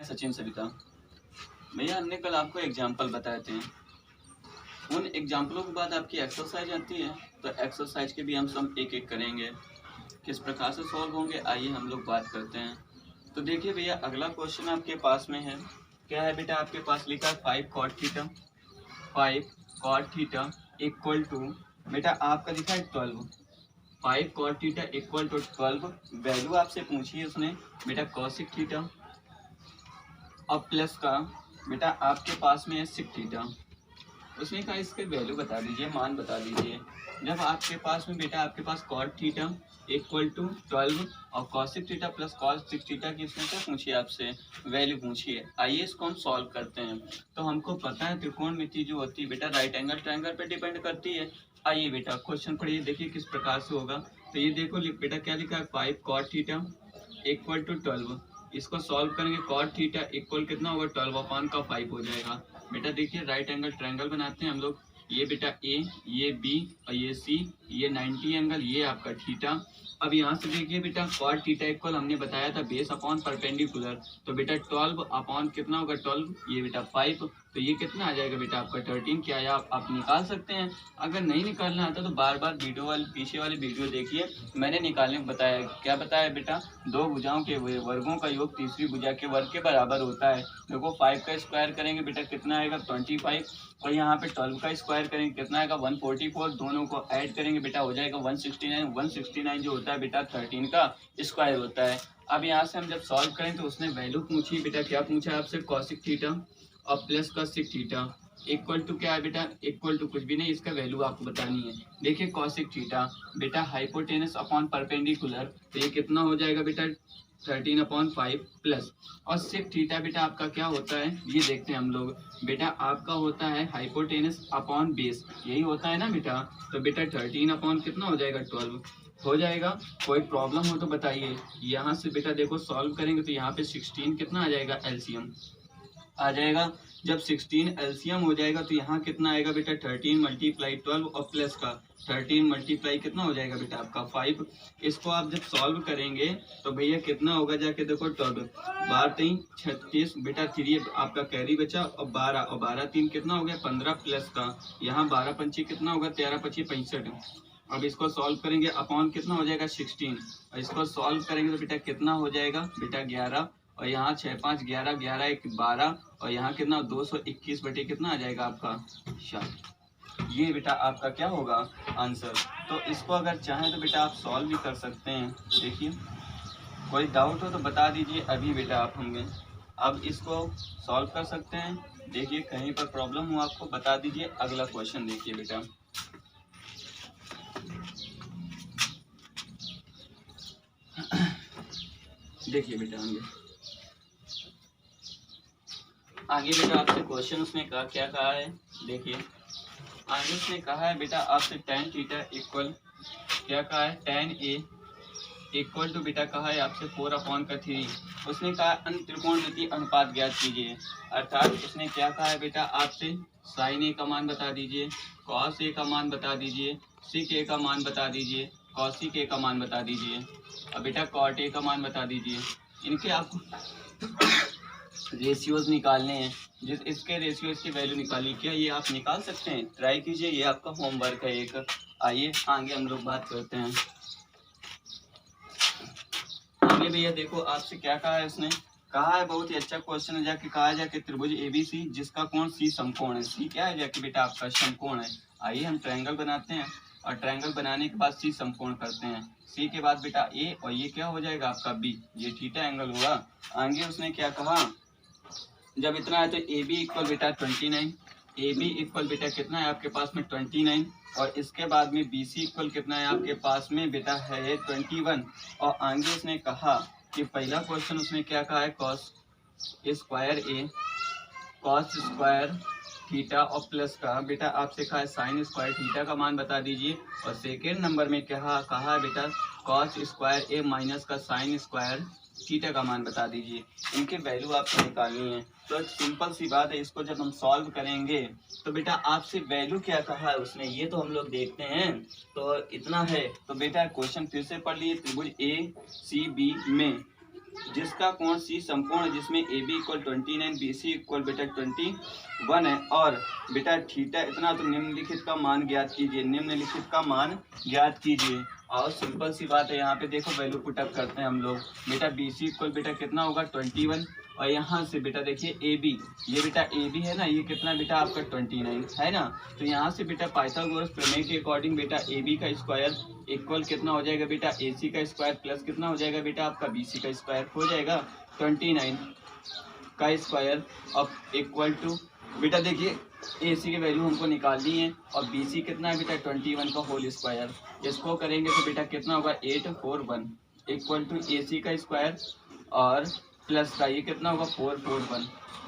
सचिन सविता भैया, हमने कल आपको एग्जाम्पल बताए थे। उन एग्जाम्पलों के बाद आपकी एक्सरसाइज आती है, तो एक्सरसाइज के भी हम सब एक एक करेंगे। किस प्रकार से सॉल्व होंगे, आइए हम लोग बात करते हैं। तो देखिए भैया, अगला क्वेश्चन आपके पास में है। क्या है बेटा, आपके पास लिखा है 5 cot theta, 5 cot theta equal to, बेटा आपका लिखा है 12। 5 cot theta equal to 12। Value आपसे पूछी है उसने बेटा cosec थीटा, और प्लस का बेटा आपके पास में है सिक थीटा। उसने कहा इसके वैल्यू बता दीजिए, मान बता दीजिए। जब आपके पास में बेटा आपके पास कॉट थीटा इक्वल टू 12 और cosec theta plus cos six theta की उसने क्या पूछी है आपसे, वैल्यू पूछी है। आइए इसको हम सॉल्व करते हैं। तो हमको पता है त्रिकोणमिति जो होती है बेटा राइट एंगल ट्रायंगल पे डिपेंड करती है। आइए बेटा क्वेश्चन पढ़िए, देखिए किस प्रकार से होगा। तो ये देखो बेटा क्या लिखा है, 5 cot थीटा इक्वल टू 12। इसको सॉल्व करेंगे, cot थीटा इक्वल कितना होगा, 12 अपान का 5 हो जाएगा। बेटा देखिए राइट एंगल ट्रायंगल बनाते हैं हम लोग। ये बेटा ए, ये बी और ये सी, ये 90 एंगल, ये आपका थीटा। अब यहाँ से देखिए बेटा cot थीटा इक्वल हमने बताया था बेस अपॉन परपेंडिकुलर। तो बेटा 12 अपॉन कितना होगा 12, ये बेटा 5। तो ये कितना आ जाएगा बेटा आपका 13। क्या है आप निकाल सकते हैं। अगर नहीं निकालना आता तो बार बार वीडियो वाली पीछे वाली वीडियो देखिए, मैंने निकालने को बताया। क्या बताया बेटा, दो भुजाओं के वर्गों का योग तीसरी भुजा के वर्ग के बराबर होता है। देखो 5 का स्क्वायर करेंगे बेटा कितना आएगा 25, और यहाँ पे 12 का स्क्वायर करेंगे कितना आएगा 144। दोनों को ऐड करेंगे बेटा हो जाएगा 169। 169 जो होता है बेटा 13 का स्क्वायर होता है। अब यहाँ से हम जब सॉल्व करें तो उसने वैल्यू पूछी बेटा, क्या पूछा है आपसे, कॉसिक थीटा और प्लस का सिक थीटा इक्वल टू क्या है बेटा, इक्वल टू कुछ भी नहीं, इसका वैल्यू आपको बतानी है। देखिए कॉसिक थीटा बेटा हाइपोटेनस अपॉन परपेंडिकुलर, तो ये कितना हो जाएगा बेटा 13/5 प्लस, और सिक थीटा बेटा आपका क्या होता है ये देखते हैं हम लोग। बेटा आपका होता है हाइपोटेनस अपॉन बेस, यही होता है ना बेटा। तो बेटा 13 अपॉन कितना हो जाएगा 12 हो जाएगा। कोई प्रॉब्लम हो तो बताइए। यहाँ से बेटा देखो सॉल्व करेंगे तो यहाँ पे 16 कितना आ जाएगा, एलसीएम आ जाएगा। जब 16 एलसीएम हो जाएगा तो यहाँ कितना आएगा बेटा 13 मल्टीप्लाई 12 और प्लस का 13 मल्टीप्लाई कितना हो जाएगा बेटा आपका 5। इसको आप जब सॉल्व करेंगे तो भैया कितना होगा, जाके देखो 12 12 3 36 बेटा 3 आपका कैरी बचा, और 12 और 12 3 कितना हो गया 15 प्लस का यहाँ 12 पंची कितना होगा 13 पची 65। अब इसको सॉल्व करेंगे अपॉन कितना हो जाएगा 16, और इसको सॉल्व करेंगे तो बेटा कितना हो जाएगा बेटा 11, और यहाँ 6 5 11 11 1 12, और यहाँ कितना 221 बटे कितना आ जाएगा आपका 60। ये बेटा आपका क्या होगा आंसर। तो इसको अगर चाहें तो बेटा आप सॉल्व भी कर सकते हैं। देखिए कोई डाउट हो तो बता दीजिए अभी बेटा आप हमें। अब इसको सॉल्व कर सकते हैं। देखिए कहीं पर प्रॉब्लम हो आपको बता दीजिए। अगला क्वेश्चन देखिए बेटा, देखिए बेटा आगे बेटा आपसे क्वेश्चन उसने कहा, क्या कहा है देखिए। आगे उसने कहा है बेटा आपसे tan थीटा इक्वल, क्या कहा है tan a इक्वल टू बेटा कहा है आपसे 4/3। उसने कहा अन्य त्रिकोणमितीय अनुपात ज्ञात कीजिए। अर्थात उसने क्या कहा है बेटा आपसे, sin a का मान बता दीजिए, cos a का मान बता दीजिए, sec a का मान बता दीजिए, cosic a का मान बता दीजिए, अब बेटा cot a का मान बता दीजिए। इनके आपको रेशियोज निकालने हैं। जिस इसके रेशियोज की वैल्यू निकाली, क्या ये आप निकाल सकते हैं, ट्राई कीजिए, ये आपका होमवर्क है एक। आइए आगे हम लोग बात करते हैं। आगे भैया देखो आपसे क्या कहा है उसने, कहा है बहुत ही अच्छा क्वेश्चन है। जाके कहा है जाके त्रिभुज एबीसी जिसका कोण सी समकोण है। सी क्या है जाके बेटा आपका समकोण है। आइए हम ट्रायंगल बनाते हैं, और ट्रायंगल बनाने के बाद सी समकोण करते हैं। सी के बाद बेटा ए, और ये क्या हो जाएगा आपका बी, ये थीटा एंगल हुआ। आगे उसने क्या कहा, जब इतना है तो ए बी इक्वल बेटा 29, ए बी इक्वल बेटा कितना है आपके पास में 29, और इसके बाद में बी सी इक्वल कितना है आपके पास में बेटा है 21। और आगे उसने कहा कि पहला क्वेश्चन उसने क्या कहा है, कॉस स्क्वायर ए, कॉस स्क्वायर थीटा और प्लस का बेटा आपसे कहा है साइन स्क्वायर थीटा का मान बता दीजिए। और सेकेंड नंबर में क्या कहा है बेटा, कॉस स्क्वायर ए माइनस का साइन स्क्वायर थीटा का मान बता दीजिए। इनके वैल्यू आपको निकालनी है। तो एक सिंपल सी बात है, इसको जब हम सॉल्व करेंगे तो बेटा आपसे वैल्यू क्या कहा है उसने ये तो हम लोग देखते हैं। तो इतना है तो बेटा क्वेश्चन फिर से पढ़ लिए। त्रिभुज ए सी बी में जिसका कोण सी समकोण जिसमें A B equal 29 B C equal बेटा 21 है और बेटा थीटा इतना, तो निम्नलिखित का मान ज्ञात कीजिए। निम्नलिखित का मान ज्ञात कीजिए और सिंपल सी बात है, यहाँ पे देखो वैल्यू पुटअप करते हैं हम लोग। बेटा बी सी इक्वल बेटा कितना होगा 21 और यहाँ से बेटा देखिए ए बी, ये बेटा ए बी है ना, ये कितना बेटा आपका 29 है ना। तो यहाँ से बेटा पाइथागोरस प्रमेय के अकॉर्डिंग बेटा ए बी का स्क्वायर इक्वल कितना हो जाएगा बेटा ए सी का स्क्वायर प्लस कितना हो जाएगा बेटा आपका बी सी का स्क्वायर हो जाएगा 29 का स्क्वायर और इक्वल टू बेटा देखिए ए सी की वैल्यू हमको निकालनी है और बी सी कितना है बेटा 21 का होल स्क्वायर। इसको करेंगे तो बेटा कितना होगा 841 इक्वल टू ए सी का स्क्वायर और प्लस का ये कितना होगा 441।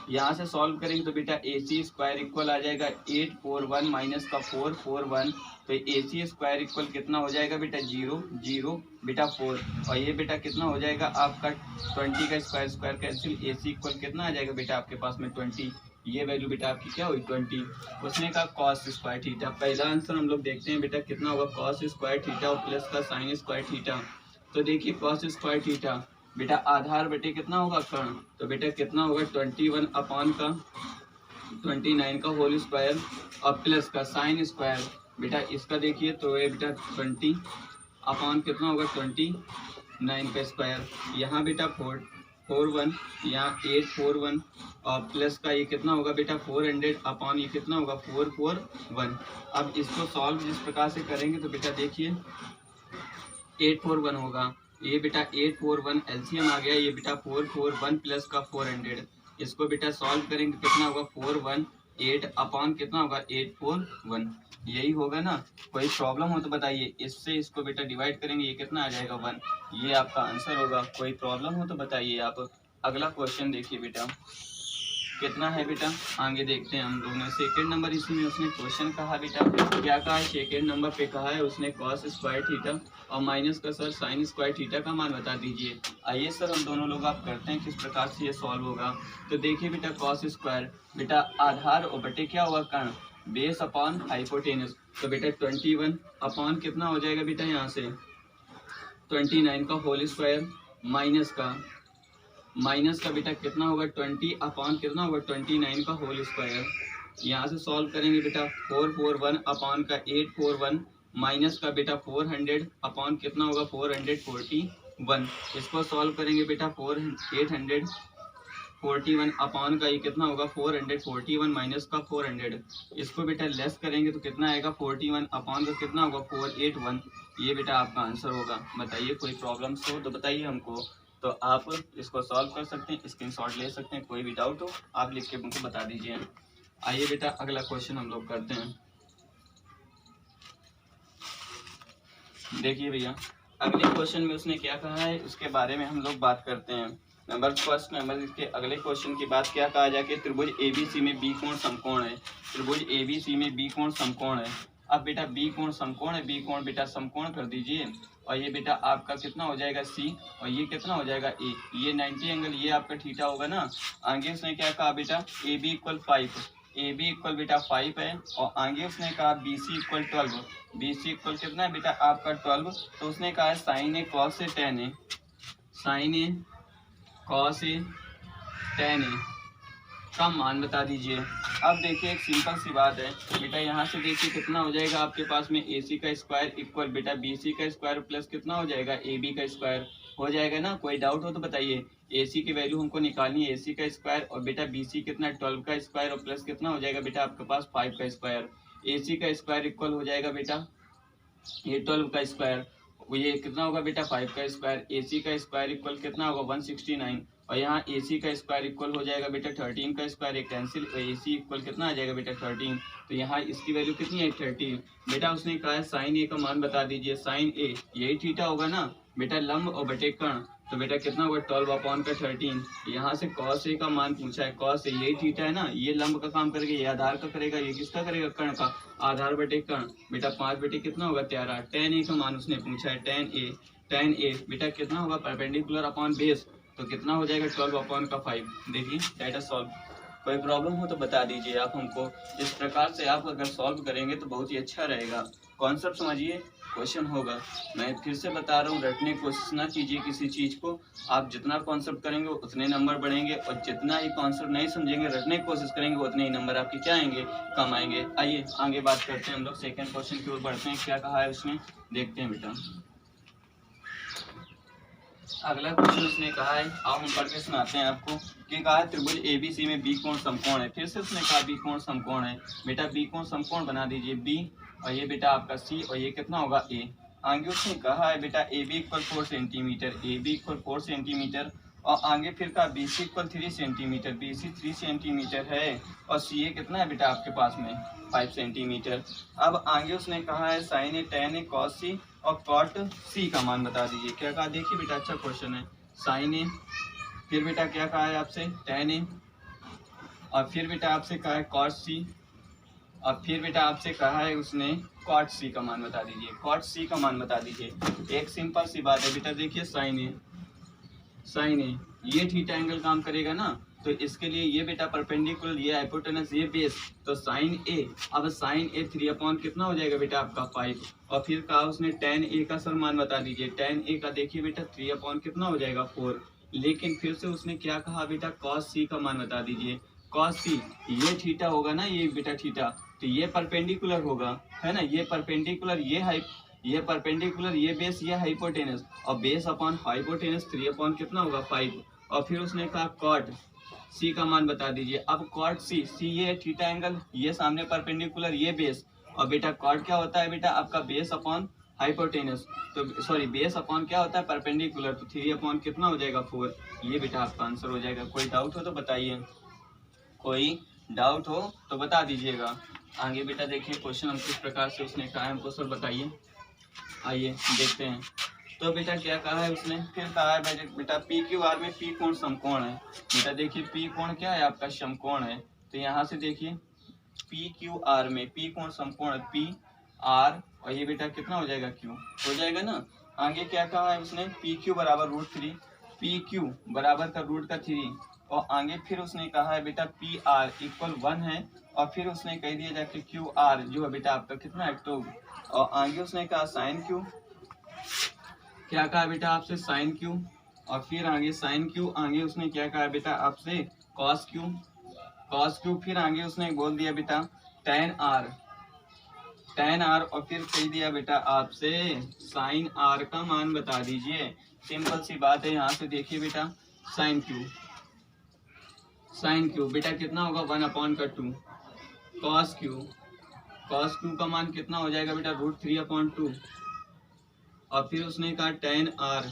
यहाँ से सॉल्व करेंगे तो बेटा ए सी स्क्वायर इक्वल आ जाएगा 841 माइनस का 441, तो ए सी स्क्वायर इक्वल कितना हो जाएगा बेटा 0 0 बेटा 4 और ये बेटा कितना हो जाएगा आपका 20 का स्क्वायर स्क्वायर कैंसिल, ए सी इक्वल कितना आ जाएगा बेटा आपके पास में 20, ये वैल्यू बेटा आपकी क्या हुई 20। उसने कहा कॉस स्क्वायर थीटा, पहला आंसर हम लोग देखते हैं बेटा कितना होगा कॉस स्क्वायर थीटा और प्लस का साइन स्क्वायर थीटा। तो देखिए कॉस स्क्वायर थीटा बेटा आधार बेटे कितना होगा कर्ण, तो बेटा कितना होगा 21 अपॉन का 29 का होल स्क्वायर और प्लस का साइन स्क्वायर बेटा इसका देखिए तो ये बेटा 20 अपॉन कितना होगा 29 का स्क्वायर, यहाँ बेटा 441 यहाँ 841 और प्लस का ये कितना होगा बेटा 400 अपॉन ये कितना होगा 441। अब इसको सॉल्व जिस प्रकार से करेंगे तो बेटा देखिए 841 होगा, ये बेटा 841 एलसीएम आ गया, ये बेटा 441 प्लस का 400, इसको बेटा सॉल्व करेंगे कितना होगा 418 अपॉन कितना होगा 841, यही होगा ना। कोई प्रॉब्लम हो तो बताइए, इससे इसको बेटा डिवाइड करेंगे ये कितना आ जाएगा 1, ये आपका आंसर होगा। कोई प्रॉब्लम हो तो बताइए आप। अगला क्वेश्चन देखिए बेटा कितना है बेटा, आगे देखते हैं हम लोग ने। सेकेंड नंबर इसमें उसने क्वेश्चन कहा बेटा क्या कहा है, सेकेंड नंबर पे कहा है उसने कॉस स्क्वायर थीटा और माइनस का सर साइन स्क्वायर थीटा का मान बता दीजिए। आइए सर हम दोनों लोग आप करते हैं किस प्रकार से ये सॉल्व होगा। तो देखिए बेटा कॉस स्क्वायर बेटा आधार और बटे क्या होगा कर्ण, बेस अपॉन हाइपोटेनस, तो बेटा 21 अपॉन कितना हो जाएगा बेटा यहाँ से 29 का होल स्क्वायर माइनस का बेटा कितना होगा 20 अपॉन कितना होगा 29 का होल स्क्वायर। यहाँ से सॉल्व करेंगे बेटा 441 अपॉन का 841 माइनस का बेटा 400 अपॉन कितना होगा 441, इसको सॉल्व करेंगे बेटा 841 अपॉन का ये कितना होगा 441 माइनस का 400, इसको बेटा लेस करेंगे तो कितना आएगा 41 अपॉन का कितना होगा 481, ये बेटा आपका आंसर होगा। बताइए कोई प्रॉब्लम्स हो तो बताइए हमको, तो आप इसको सॉल्व कर सकते हैं, स्क्रीनशॉट ले सकते हैं, कोई भी डाउट हो आप लिख के हमको बता दीजिए। आइए बेटा अगला क्वेश्चन हम लोग करते हैं। देखिए भैया अगले क्वेश्चन में उसने क्या कहा है उसके बारे में हम लोग बात करते हैं। फर्स्ट नंबर इसके अगले क्वेश्चन की बात क्या कहा जाए कि त्रिभुज एबीसी में बी कोण समकोण है, त्रिभुज एबीसी में बी कोण समकोण है। अब बेटा बी कोण समकोण है, बी कोण बेटा समकोण कर दीजिए और ये बेटा आपका कितना हो जाएगा सी और ये कितना हो जाएगा ए, ये 90 एंगल ये आपका थीटा होगा ना। आगे उसने क्या कहा बेटा A B equal 5, A B equal बेटा 5 है और आगे उसने कहा B C equal 12, B C equal कितना है बेटा आपका 12, तो उसने कहा है sine A cos A tan A, sine A cos A tan A का मान बता दीजिए। अब देखिए एक सिंपल सी बात है बेटा, यहाँ से देखिए कितना हो जाएगा आपके पास में ए सी का स्क्वायर इक्वल बेटा बी सी का स्क्वायर प्लस कितना हो जाएगा ए बी का स्क्वायर हो जाएगा ना। कोई डाउट हो तो बताइए। ए सी की वैल्यू हमको निकालनी है, ए सी का स्क्वायर और बेटा बी सी कितना 12 का स्क्वायर और प्लस कितना हो जाएगा बेटा आपके पास 5 का स्क्वायर। ए सी का स्क्वायर इक्वल हो जाएगा बेटा ये 12 का स्क्वायर, ये कितना होगा बेटा 5 का स्क्वायर। ए सी का स्क्वायर इक्वल कितना होगा 169 और यहाँ ए सी का स्क्वायर इक्वल हो जाएगा बेटा 13 का स्क्वायर, एक कैंसिल, ए सी इक्वल कितना आ जाएगा बेटा 13, तो यहाँ इसकी वैल्यू कितनी है 13। बेटा उसने कहा है साइन ए का मान बता दीजिए, साइन ए यही थीटा होगा ना बेटा लंब और बटे कर्ण, तो बेटा कितना होगा 12 अपॉन का 13। यहाँ से कॉस ए का मान पूछा है, कॉस ए यही थीटा है ना, ये लंब का काम करेगा, ये आधार का करेगा, ये किसका करेगा कर्ण का, आधार बटे कर्ण। बेटा 5 बटे कितना होगा 13, टेन ए का मान उसने पूछा है, टेन ए बेटा कितना होगा परपेंडिकुलर अपॉन बेस, तो कितना हो जाएगा 12 अपॉन का 5। देखिए डेटा सॉल्व कोई प्रॉब्लम हो तो बता दीजिए आप हमको। इस प्रकार से आप अगर सॉल्व करेंगे तो बहुत ही अच्छा रहेगा। कॉन्सेप्ट समझिए, क्वेश्चन होगा। मैं फिर से बता रहा हूँ, रटने की कोशिश ना कीजिए किसी चीज़ को। आप जितना कॉन्सेप्ट करेंगे उतने नंबर बढ़ेंगे, और जितना ही कॉन्सेप्ट नहीं समझेंगे, रटने की कोशिश करेंगे, उतने ही नंबर आपके क्या आएंगे, कम आएंगे। आइए आगे बात करते हैं, हम लोग सेकेंड क्वेश्चन की ओर बढ़ते हैं। क्या कहा है उसने, देखते हैं बेटा। अगला क्वेश्चन उसने कहा है, आओ हम पढ़ के सुनाते हैं आपको। कि कहा है त्रिभुज एबीसी में बी कोण समकोण है। फिर से उसने कहा बी कोण समकोण है। बेटा बी कोण समकोण बना दीजिए, बी और ये बेटा आपका सी, और ये कितना होगा ए। आगे उसने कहा है बेटा A B equal 4 centimetre, A B equal 4 centimetre, और आगे फिर कहा B C equal 3 centimetre, B C 3 centimetre है, और सी ए कितना है बेटा आपके पास में 5 सेंटीमीटर। अब आगे उसने कहा है साइन ए टेन ए कॉस सी और कॉट सी का मान बता दीजिए। क्या कहा, देखिए बेटा अच्छा क्वेश्चन है। साइन ए, फिर बेटा क्या कहा है आपसे, टेन ए, और फिर बेटा आपसे कहा है कॉट सी, और फिर बेटा आपसे कहा है उसने कॉट सी का मान बता दीजिए। कॉट सी का मान बता दीजिए। एक सिंपल सी बात है बेटा, देखिए साइन ए, साइन ए ये थीटा एंगल काम करेगा ना, तो इसके लिए ये बेटा परपेंडिकुलर, ये हाइपोटेनस, ये बेस, तो साइन ए, अब साइन ए 3 अपॉन कितना हो जाएगा बेटा आपका 5, और फिर कहा उसने टेन ए का सर मान बता दीजिए। टेन ए का देखिए बेटा 3 अपॉन कितना हो जाएगा 4, लेकिन फिर से उसने क्या कहा बेटा, कॉस सी का मान बता दीजिए। कॉस सी ये थीटा होगा ना, ये बेटा थीटा, तो ये परपेंडिकुलर होगा, है ना, ये परपेंडिकुलर, ये परपेंडिकुलर, ये बेस, ये हाइपोटेनस, और बेस अपॉन हाइपोटेनस 3 अपॉन कितना होगा 5, और फिर उसने कहा कॉट सी का मान बता दीजिए। अब कॉट सी, सी ये थीटा एंगल, ये सामने परपेंडिकुलर, ये बेस, और बेटा कॉट क्या होता है बेटा आपका बेस अपॉन हाइपोटेनस, तो सॉरी बेस अपॉन क्या होता है परपेंडिकुलर, तो 3 अपॉन कितना हो जाएगा 4, ये बेटा आपका आंसर हो जाएगा। कोई डाउट हो तो बताइए, कोई डाउट हो तो बता दीजिएगा। आगे बेटा देखिए क्वेश्चन हम किस प्रकार से उसने कहा है हमको सर बताइए। आइए देखते हैं। तो बेटा क्या कहा है उसने, फिर कहा है बेटा पी क्यू आर में पी कोण समकोण है। बेटा देखिए पी कोण क्या है आपका समकोण है, तो यहाँ से देखिए पी क्यू आर में पी कोण समकोण है, पी आर, और ये बेटा कितना हो जाएगा क्यू, हो जाएगा ना। आगे क्या कहा है उसने, पी क्यू बराबर √3, पी क्यू बराबर का रूट का 3, और आगे फिर उसने कहा है बेटा पी आर इक्वल 1 है, और फिर उसने कह दिया जाके क्यू आर जो है बेटा आपका कितना है 2, और आगे उसने कहा साइन क्यू, क्या कहा बेटा आपसे साइन क्यू, और फिर आगे साइन क्यू, आगे उसने क्या कहा बेटा आपसे कॉस क्यू, कॉस क्यू, फिर आगे उसने बोल दिया बेटा टेन आर, टेन आर, और फिर कह दिया बेटा आपसे साइन आर का मान बता दीजिए। सिंपल सी बात है। यहाँ से देखिए बेटा साइन क्यू, साइन क्यू बेटा कितना होगा 1/2, कॉस क्यू, कॉस क्यू का मान कितना हो जाएगा बेटा √3/2, और फिर उसने कहा टेन आर,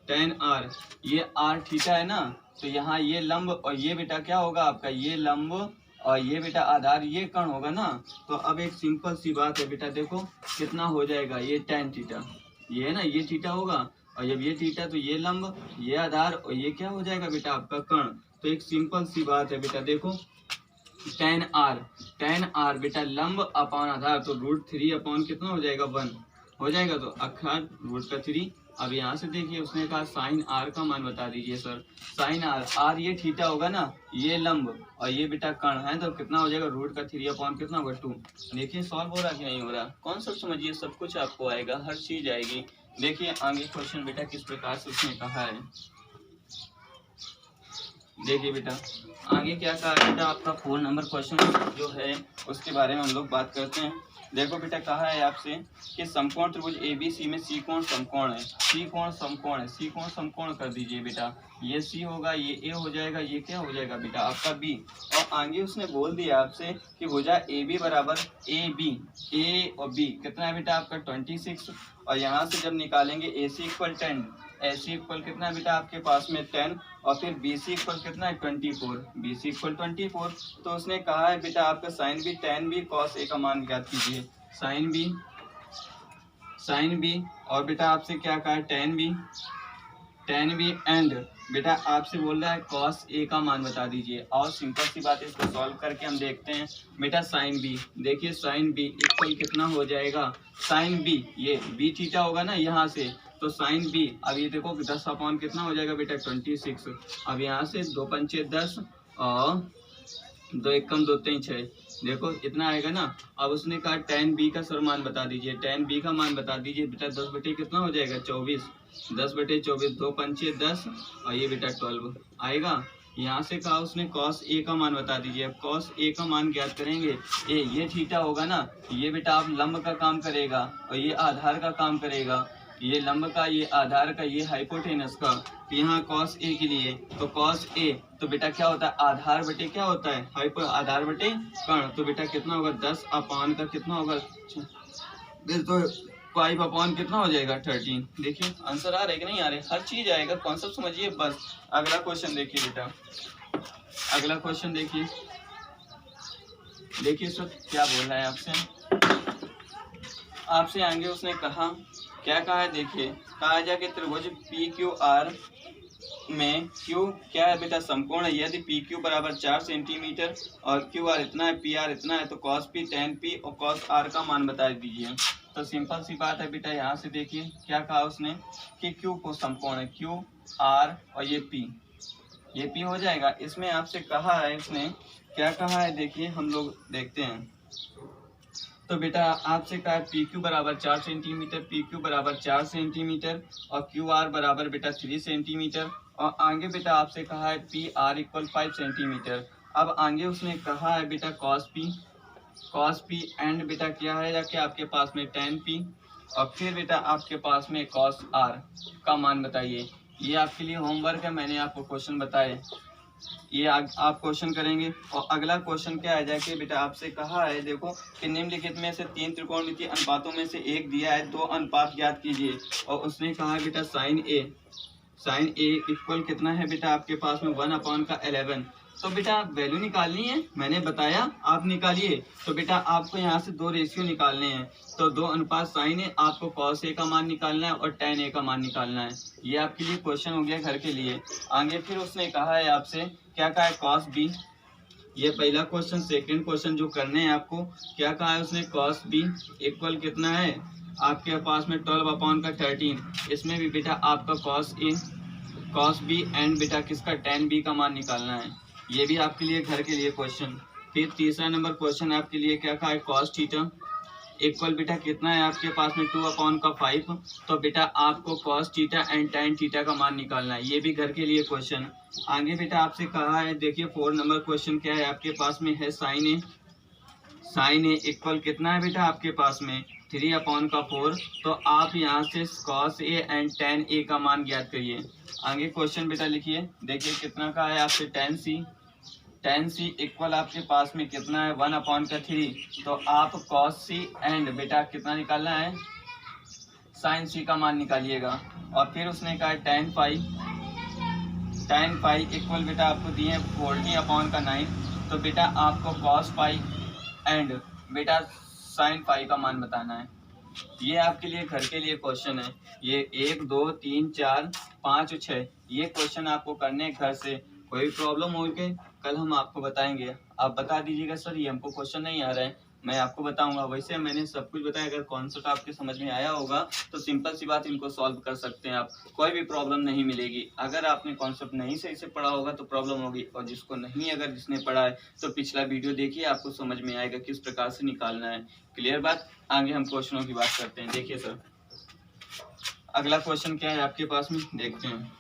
टेन आर, ये आर थीटा है ना, तो यहाँ ये लंब, और ये बेटा क्या होगा आपका ये लंब, और ये बेटा आधार, ये कर्ण होगा ना। तो अब एक सिंपल सी बात है बेटा, देखो कितना हो जाएगा ये टेन थीटा, ये है ना, ये थीटा होगा, और जब ये थीटा तो ये लंब, ये आधार, और ये क्या हो जाएगा बेटा आपका कर्ण। तो एक सिंपल सी बात है बेटा, देखो टेन आर, टेन आर बेटा लंब अपॉन आधार, तो √3 अपॉन कितना हो जाएगा 1 हो जाएगा, तो अखार √3। अब यहाँ से देखिए उसने कहा साइन आर का मान बता दीजिए सर। साइन आर, आर ये थीटा होगा ना, ये लंब, और ये बेटा कर्ण है, तो कितना हो जाएगा √3 अपॉन कितना होगा 2। देखिए सॉल्व हो रहा कि नहीं हो रहा, कॉन्सेप्ट समझिए, सब कुछ आपको आएगा, हर चीज आएगी। देखिए आगे क्वेश्चन बेटा किस प्रकार से उसने कहा है, देखिए बेटा आगे क्या कहा बेटा आपका 4 नंबर क्वेश्चन जो है उसके बारे में हम लोग बात करते हैं। देखो बेटा कहा है आपसे कि समकोण त्रिभुज ABC में सी कोण समकोण है, सी कोण समकोण है, सी कोण समकोण कर दीजिए बेटा। ये सी होगा, ये ए हो जाएगा, ये क्या हो जाएगा बेटा आपका बी, और आगे उसने बोल दिया आपसे कि भुजा AB बराबर AB, ए और बी कितना है बेटा आपका 26, और यहाँ से जब निकालेंगे AC इक्वल 10, AC इक्वल कितना है बेटा आपके पास में 10, और फिर BC इक्वल कितना है 24, BC इक्वल 24। तो उसने कहा है बेटा आपका sine B tan B cos A का मान ज्ञात कीजिए। साइन बी और बेटा आपसे क्या कहा है टेन बी एंड बेटा आपसे बोल रहा है कॉस ए का मान बता दीजिए। और सिंपल सी बात है, इसको सॉल्व करके हम देखते हैं बेटा। साइन बी, देखिए साइन बी इक्वल कितना हो जाएगा, साइन बी ये बी थीटा होगा ना यहाँ से, तो साइन बी, अब ये देखो 10 अपॉन कितना हो जाएगा बेटा 26। अब यहाँ से 2 पंचे 10 और दो एक कम दो तीन छः, देखो इतना आएगा ना। अब उसने कहा tan b का सर मान बता दीजिए, tan b का मान बता दीजिए बेटा। 10 बटे कितना हो जाएगा 24, 10 बटे 24, 2 पंचे 10 और ये बेटा 12 आएगा। यहाँ से कहा उसने cos a का मान बता दीजिए। अब cos a का मान ज्ञात करेंगे, ए ये थीटा होगा ना, ये बेटा आप लंब का काम करेगा और ये आधार का काम करेगा, ये लंब का, ये आधार का, ये हाइपोटेनस का। तो यहाँ cos a के लिए तो cos a तो बेटा क्या होता है आधार बटे क्या होता है हाइपो, आधार बटे कर्ण। तो बेटा कितना होगा 10 अपान का कितना होगा तो 5 अपान कितना हो जाएगा 13। देखिए आंसर आ रहे कि नहीं आ रहे, हर चीज आएगा, कॉन्सेप्ट समझिए बस। अगला क्वेश्चन देखिए बेटा, अगला क्वेश्चन देखिए, देखिए सर क्या बोल रहा है आपसे। आपसे आगे उसने कहा, क्या कहा है देखिए, कहा जा कि त्रिभुज पी क्यू आर में क्यू क्या है बेटा समकोण है। यदि पी क्यू बराबर 4 सेंटीमीटर और क्यू आर इतना है, पी आर इतना है, तो कॉस पी tan पी और कॉस आर का मान बता दीजिए। तो सिंपल सी बात है बेटा, यहाँ से देखिए क्या कहा उसने कि क्यू को समकोण है, क्यू आर और ये पी हो जाएगा। इसमें आपसे कहा है, इसने क्या कहा है देखिए, हम लोग देखते हैं। तो बेटा आपसे कहा पी क्यू बराबर 4 सेंटीमीटर, पी क्यू बराबर 4 सेंटीमीटर और क्यू आर बराबर बेटा 3 सेंटीमीटर। और आगे बेटा आपसे कहा है पी आर इक्वल 5 सेंटीमीटर। अब आगे उसने कहा है बेटा कॉस पी एंड बेटा क्या है जाके आपके पास में tan पी और फिर बेटा आपके पास में कॉस आर का मान बताइए। ये आपके लिए होमवर्क है, मैंने आपको क्वेश्चन बताए, ये आप क्वेश्चन करेंगे। और अगला क्वेश्चन क्या है जाके बेटा आपसे कहा है देखो कि निम्नलिखित में से 3 त्रिकोणमितीय अनुपातों में से एक दिया है, 2 अनुपात ज्ञात कीजिए। और उसने कहा बेटा साइन ए इक्वल कितना है बेटा आपके पास में 1/11। तो बेटा वैल्यू निकालनी है, मैंने बताया आप निकालिए। तो बेटा आपको यहाँ से 2 रेशियो निकालने हैं, तो 2 अनुपात साइन है, आपको कॉस ए का मान निकालना है और tan ए का मान निकालना है। ये आपके लिए क्वेश्चन हो गया घर के लिए। आगे फिर उसने कहा है आपसे, क्या कहा है कॉस बी, ये पहला क्वेश्चन। सेकंड क्वेश्चन जो करने हैं आपको, क्या कहा है उसने कॉस बी इक्वल कितना है आपके पास में 12/13। इसमें भी बेटा आपका कॉस बी एंड बेटा किसका tan बी का मान निकालना है। ये भी आपके लिए घर के लिए क्वेश्चन। फिर तीसरा नंबर क्वेश्चन आपके लिए क्या कहा है कॉस थीटा इक्वल बेटा कितना है आपके पास में 2/5। तो बेटा आपको cos theta and tan theta का मान निकालना है, ये भी घर के लिए क्वेश्चन। आगे बेटा आपसे कहा है देखिए 4 नंबर क्वेश्चन क्या है आपके पास में है साइन ए इक्वल कितना है बेटा आपके पास में 3/4। तो आप यहाँ से कॉस ए एंड tan ए का मान ज्ञात करिए। आगे क्वेश्चन बेटा लिखिए, देखिए कितना का है आपसे tan सी इक्वल आपके पास में कितना है 1/3। तो आप कॉस सी एंड बेटा कितना निकालना है साइन सी का मान निकालिएगा। और फिर उसने कहा tan फाई इक्वल बेटा आपको दिए 40/9। तो बेटा आपको कॉस फाई एंड बेटा साइन फाई का मान बताना है। ये आपके लिए घर के लिए क्वेश्चन है। ये 1 2 3 4 5 6 ये क्वेश्चन आपको करने हैं घर से। कोई प्रॉब्लम हो के कल हम आपको बताएंगे, आप बता दीजिएगा सर ये हमको क्वेश्चन नहीं आ रहा है, मैं आपको बताऊंगा। वैसे मैंने सब कुछ बताया, अगर कॉन्सेप्ट आपके समझ में आया होगा तो सिंपल सी बात इनको सॉल्व कर सकते हैं आप, कोई भी प्रॉब्लम नहीं मिलेगी। अगर आपने कॉन्सेप्ट नहीं सही से पढ़ा होगा तो प्रॉब्लम होगी, और जिसको नहीं, अगर जिसने पढ़ा है तो पिछला वीडियो देखिए, आपको समझ में आएगा किस प्रकार से निकालना है। क्लियर बात। आगे हम क्वेश्चनों की बात करते हैं। देखिए सर अगला क्वेश्चन क्या है आपके पास में, देखते हैं।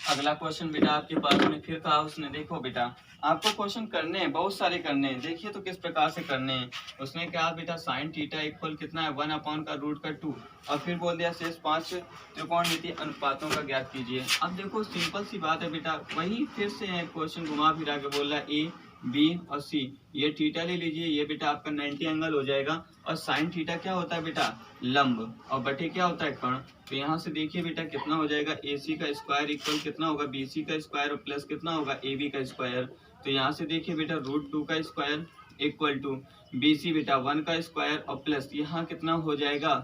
अगला क्वेश्चन बेटा आपके पास में फिर कहा उसने, देखो बेटा आपको क्वेश्चन करने हैं, बहुत सारे करने हैं, देखिए तो किस प्रकार से करने हैं। उसने कहा बेटा साइन थीटा इक्वल कितना है 1/√2 और फिर बोल दिया शेष 5 त्रिकोणमितीय अनुपातों का ज्ञात कीजिए। अब देखो सिंपल सी बात है बेटा, वही फिर से क्वेश्चन घुमा फिरा के बोल रहा है ए बी और सी, ये थीटा ले लीजिए, ये बेटा आपका 90 एंगल हो जाएगा। और साइन थीटा क्या होता है बेटा लंब, और बटे क्या होता है कर्ण। तो यहाँ से देखिए बेटा कितना हो जाएगा ए सी का स्क्वायर इक्वल कितना होगा बी सी का स्क्वायर और प्लस कितना होगा ए बी का स्क्वायर। तो यहाँ से देखिए बेटा √2 का square equal to B C बेटा 1 का स्क्वायर और प्लस यहाँ कितना हो जाएगा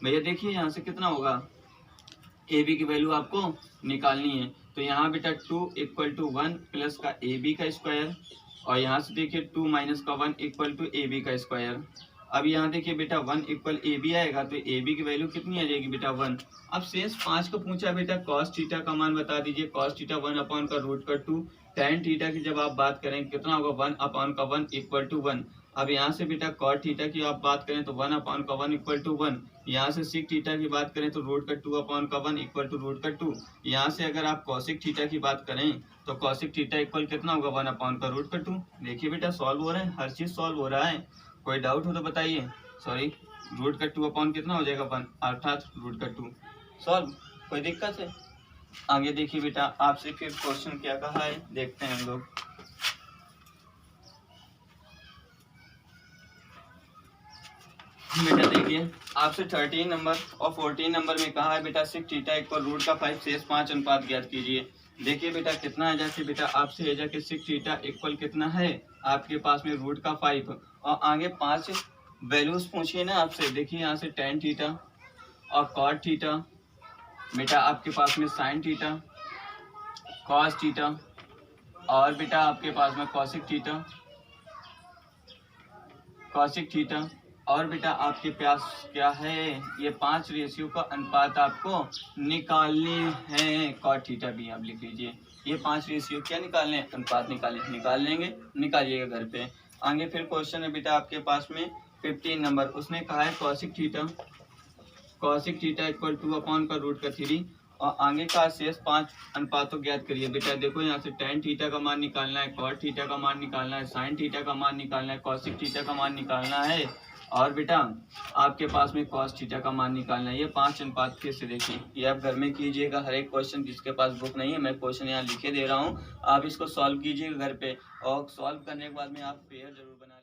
भैया, देखिए यहाँ से कितना होगा ए बी की वैल्यू आपको निकालनी है। तो यहाँ बेटा 2 इक्वल टू 1 प्लस का ए बी का स्क्वायर और यहाँ से देखिए 2 माइनस का 1 इक्वल टू ए बी का स्क्वायर। अब यहाँ देखिए बेटा 1 इक्वल ए बी आएगा, तो ए बी की वैल्यू कितनी आ जाएगी बेटा 1। अब शेष 5 को पूछा बेटा कॉस थीटा का मान बता दीजिए। Cos theta 1/√2। tan थीटा की जब आप बात करें कितना होगा 1/1 इक्वल टू 1। अब यहाँ से बेटा cot थीटा की आप बात करें तो 1/1 इक्वल टू 1। यहाँ से सिक थीटा की बात करें तो √2/1 इक्वल टू √2। यहाँ से अगर आप कॉसिक थीटा की बात करें तो कॉसिक थीटा इक्वल कितना होगा 1/√2। देखिए बेटा सॉल्व हो रहा है, हर चीज सॉल्व हो रहा है। कोई डाउट हो तो बताइए। सॉरी, √2 कितना हो जाएगा 1 अर्थात √2 सॉल्व। कोई दिक्कत है? आगे देखिए बेटा आपसे फिर क्वेश्चन क्या कहा है, देखते हैं हम लोग। बेटा देखिए आपसे 13 नंबर और 14 नंबर में कहा है बेटा सिक थीटा इक्वल √5 शेष 5 अनुपात ज्ञात कीजिए। देखिए बेटा कितना है, जैसे बेटा आपसे है जाके सिक थीटा इक्वल कितना है आपके पास में √5 और आगे 5 वैल्यूज पूछिए ना आपसे। देखिए यहाँ से tan थीटा और cot थीटा, बेटा आपके पास में sin थीटा, cos थीटा और बेटा आपके पास में cosic थीटा और बेटा आपके पास क्या है, ये 5 रेशियो का अनुपात आपको निकालने हैं। cot थीटा भी आप लिख लीजिए। ये 5 रेशियो क्या निकालने हैं, अनुपात निकाल लेंगे, निकालिएगा घर पे। आगे फिर क्वेश्चन है बेटा आपके पास में 15 नंबर, उसने कहा है cosic थीटा इक्वल 2/√3 और आगे का शेष 5 अनुपातों ज्ञात करिए। बेटा देखो यहाँ से tan थीटा का मान निकालना है, cot थीटा का मान निकालना है, sin थीटा का मान निकालना है, cosic थीटा का मान निकालना है और बेटा आपके पास में cos थीटा का मान निकालना है। ये 5 अनुपात कैसे देखिए, ये आप घर में कीजिएगा। हर एक क्वेश्चन जिसके पास बुक नहीं है, मैं क्वेश्चन यहाँ लिखे दे रहा हूँ, आप इसको सॉल्व कीजिएगा घर पे और सॉल्व करने के बाद में आप पेयर जरूर बना